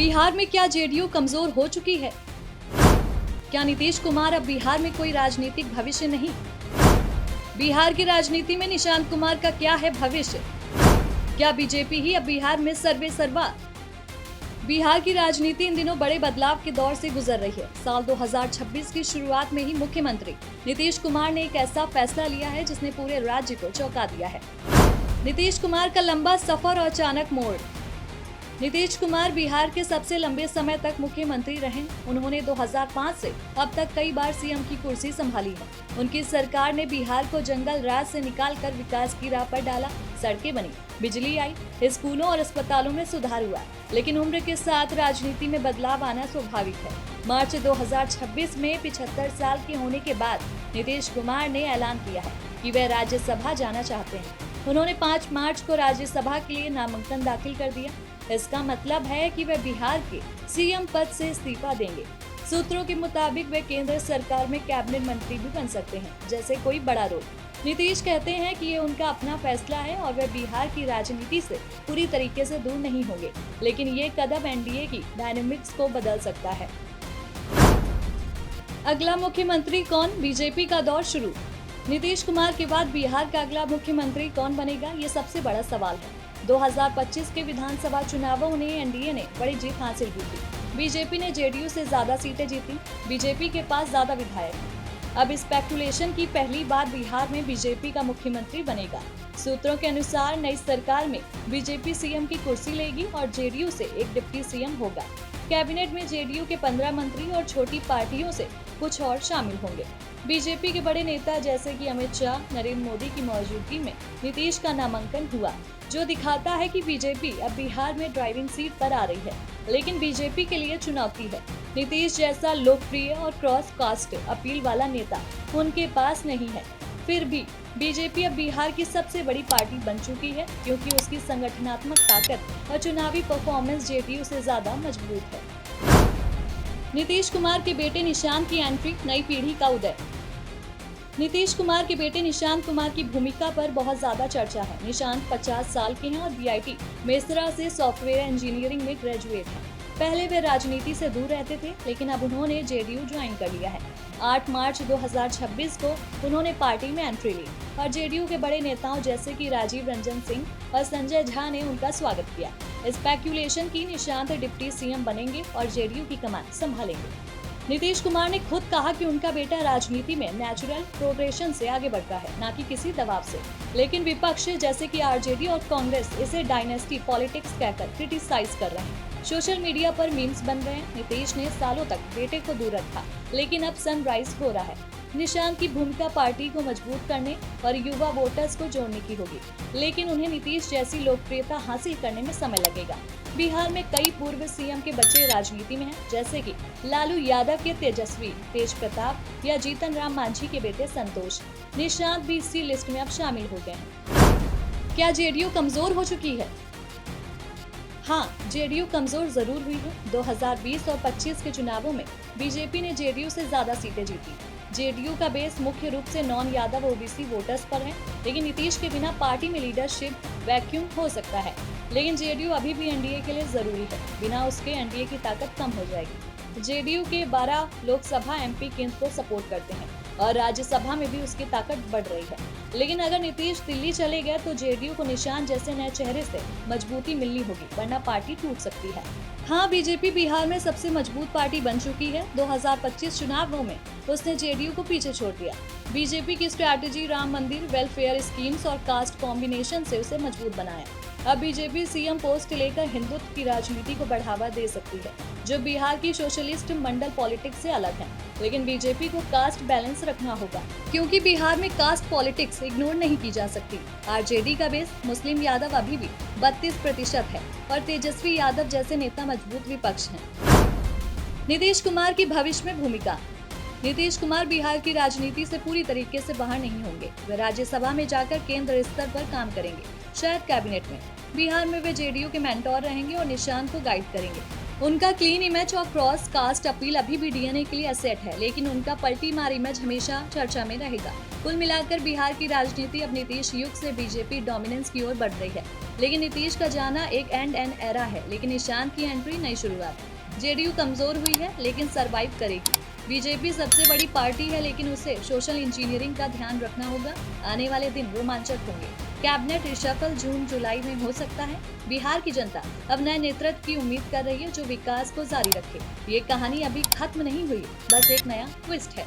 बिहार में क्या जेडीयू कमजोर हो चुकी है? क्या नीतीश कुमार अब बिहार में कोई राजनीतिक भविष्य नहीं? बिहार की राजनीति में निशांत कुमार का क्या है भविष्य? क्या बीजेपी ही अब बिहार में सर्वे सर्वा? बिहार की राजनीति इन दिनों बड़े बदलाव के दौर से गुजर रही है। साल 2026 की शुरुआत में ही मुख्यमंत्री नीतीश कुमार ने एक ऐसा फैसला लिया है जिसने पूरे राज्य को चौंका दिया है। नीतीश कुमार का लंबा सफर और अचानक मोड़। नीतीश कुमार बिहार के सबसे लंबे समय तक मुख्यमंत्री रहे। उन्होंने 2005 से अब तक कई बार सीएम की कुर्सी संभाली है। उनकी सरकार ने बिहार को जंगल राज से निकालकर विकास की राह पर डाला। सड़कें बनी, बिजली आई, स्कूलों और अस्पतालों में सुधार हुआ। लेकिन उम्र के साथ राजनीति में बदलाव आना स्वाभाविक है। मार्च 2026 में 75 साल के होने के बाद नीतीश कुमार ने ऐलान किया है कि वे राज्यसभा जाना चाहते हैं। उन्होंने 5 मार्च को राज्यसभा के लिए नामांकन दाखिल कर दिया। इसका मतलब है कि वे बिहार के सीएम पद से इस्तीफा देंगे। सूत्रों के मुताबिक वे केंद्र सरकार में कैबिनेट मंत्री भी बन सकते हैं, जैसे कोई बड़ा रोल। नीतीश कहते हैं कि ये उनका अपना फैसला है और वे बिहार की राजनीति से पूरी तरीके से दूर नहीं होंगे, लेकिन ये कदम एनडीए की डायनेमिक्स को बदल सकता है। अगला मुख्यमंत्री कौन? बीजेपी का दौर शुरू। नीतीश कुमार के बाद बिहार का अगला मुख्यमंत्री कौन बनेगा, ये सबसे बड़ा सवाल है। 2025 के विधानसभा चुनावों में एनडीए ने बड़ी जीत हासिल की थी। बीजेपी ने जेडीयू से ज्यादा सीटें जीती। बीजेपी के पास ज्यादा विधायक हैं। अब स्पेकुलेशन की पहली बार बिहार में बीजेपी का मुख्यमंत्री बनेगा। सूत्रों के अनुसार नई सरकार में बीजेपी सीएम की कुर्सी लेगी और जेडीयू से एक डिप्टी सीएम होगा। कैबिनेट में जेडीयू के 15 मंत्री और छोटी पार्टियों से कुछ और शामिल होंगे। बीजेपी के बड़े नेता जैसे कि अमित शाह, नरेंद्र मोदी की मौजूदगी में नीतीश का नामांकन हुआ, जो दिखाता है कि बीजेपी अब बिहार में ड्राइविंग सीट पर आ रही है। लेकिन बीजेपी के लिए चुनौती है। नीतीश जैसा लोकप्रिय और क्रॉस कास्ट अपील वाला नेता उनके पास नहीं है। फिर भी बीजेपी अब बिहार की सबसे बड़ी पार्टी बन चुकी है, क्योंकि उसकी संगठनात्मक ताकत और चुनावी परफॉर्मेंस जेडीयू से ज्यादा मजबूत है। नीतीश कुमार के बेटे निशांत की एंट्री, नई पीढ़ी का उदय। नीतीश कुमार के बेटे निशांत कुमार की भूमिका पर बहुत ज्यादा चर्चा है। निशांत 50 साल के हैं और बीआईटी मेसरा से सॉफ्टवेयर इंजीनियरिंग में ग्रेजुएट हैं। पहले वे राजनीति से दूर रहते थे, लेकिन अब उन्होंने जेडीयू ज्वाइन कर लिया है। 8 मार्च 2026 को उन्होंने पार्टी में एंट्री ली और जेडीयू के बड़े नेताओं जैसे कि राजीव रंजन सिंह और संजय झा ने उनका स्वागत किया। स्पेकुलेशन की निशांत डिप्टी सीएम बनेंगे और जेडीयू की कमान संभालेंगे। नीतीश कुमार ने खुद कहा कि उनका बेटा राजनीति में नेचुरल प्रोग्रेशन से आगे बढ़ता है, न कि किसी दबाव से। लेकिन विपक्ष जैसे कि आरजेडी और कांग्रेस इसे डायनेस्टी पॉलिटिक्स कहकर क्रिटिसाइज कर रहे हैं। सोशल मीडिया पर मीम्स बन रहे हैं। नीतीश ने सालों तक बेटे को दूर रखा, लेकिन अब सनराइज हो रहा है। निशांत की भूमिका पार्टी को मजबूत करने और युवा वोटर्स को जोड़ने की होगी, लेकिन उन्हें नीतीश जैसी लोकप्रियता हासिल करने में समय लगेगा। बिहार में कई पूर्व सीएम के बच्चे राजनीति में हैं, जैसे कि लालू यादव के तेजस्वी, तेज प्रताप या जीतन राम मांझी के बेटे संतोष। निशांत भी इसी लिस्ट में अब शामिल हो गए हैं। क्या जेडीयू कमजोर हो चुकी है? हाँ, जेडीयू कमजोर जरूर हुई है। 2020 और 25 के चुनावों में बीजेपी ने जेडीयू से ज्यादा सीटें जीती। जेडीयू का बेस मुख्य रूप से नॉन यादव ओबीसी वोटर्स पर है, लेकिन नीतीश के बिना पार्टी में लीडरशिप वैक्यूम हो सकता है। लेकिन जेडीयू अभी भी एनडीए के लिए जरूरी है, बिना उसके एनडीए की ताकत कम हो जाएगी। जेडीयू के 12 लोकसभा एमपी केंद्र को सपोर्ट करते हैं और राज्यसभा में भी उसकी ताकत बढ़ रही है। लेकिन अगर नीतीश दिल्ली चले गए तो जेडीयू को निशांत जैसे नए चेहरे से मजबूती मिलनी होगी, वरना पार्टी टूट सकती है। हाँ, बीजेपी बिहार में सबसे मजबूत पार्टी बन चुकी है। 2025 चुनावों में उसने जेडीयू को पीछे छोड़ दिया। बीजेपी की स्ट्रैटेजी राम मंदिर, वेलफेयर स्कीम्स और कास्ट कॉम्बिनेशन से उसे मजबूत बनाया। अब बीजेपी सीएम पोस्ट लेकर हिंदुत्व की राजनीति को बढ़ावा दे सकती है, जो बिहार की सोशलिस्ट मंडल पॉलिटिक्स से अलग है। लेकिन बीजेपी को कास्ट बैलेंस रखना होगा, क्योंकि बिहार में कास्ट पॉलिटिक्स इग्नोर नहीं की जा सकती। आरजेडी का बेस मुस्लिम यादव अभी भी 32% है और तेजस्वी यादव जैसे नेता मजबूत विपक्ष हैं। नीतीश कुमार की भविष्य में भूमिका। नीतीश कुमार बिहार की राजनीति से पूरी तरीके से बाहर नहीं होंगे। वे राज्यसभा में जाकर केंद्र स्तर पर काम करेंगे, शायद कैबिनेट में। बिहार में वे जेडीयू के मेंटोर रहेंगे और निशांत को गाइड करेंगे। उनका क्लीन इमेज और क्रॉस कास्ट अपील अभी भी डीएनए के लिए एसेट है, लेकिन उनका पलटी मार इमेज हमेशा चर्चा में रहेगा। कुल मिलाकर बिहार की राजनीति अब नीतीश युग से बीजेपी डोमिनेंस की ओर बढ़ रही है, लेकिन नीतीश का जाना एक एंड एरा है, लेकिन निशांत की एंट्री नई शुरुआत है। जेडीयू कमजोर हुई है लेकिन सरवाइव करेगी। बीजेपी सबसे बड़ी पार्टी है, लेकिन उसे सोशल इंजीनियरिंग का ध्यान रखना होगा। आने वाले दिन रोमांचक होंगे। कैबिनेट रिशफल जून जुलाई में हो सकता है। बिहार की जनता अब नए नेतृत्व की उम्मीद कर रही है, जो विकास को जारी रखे। ये कहानी अभी खत्म नहीं हुई, बस एक नया ट्विस्ट है।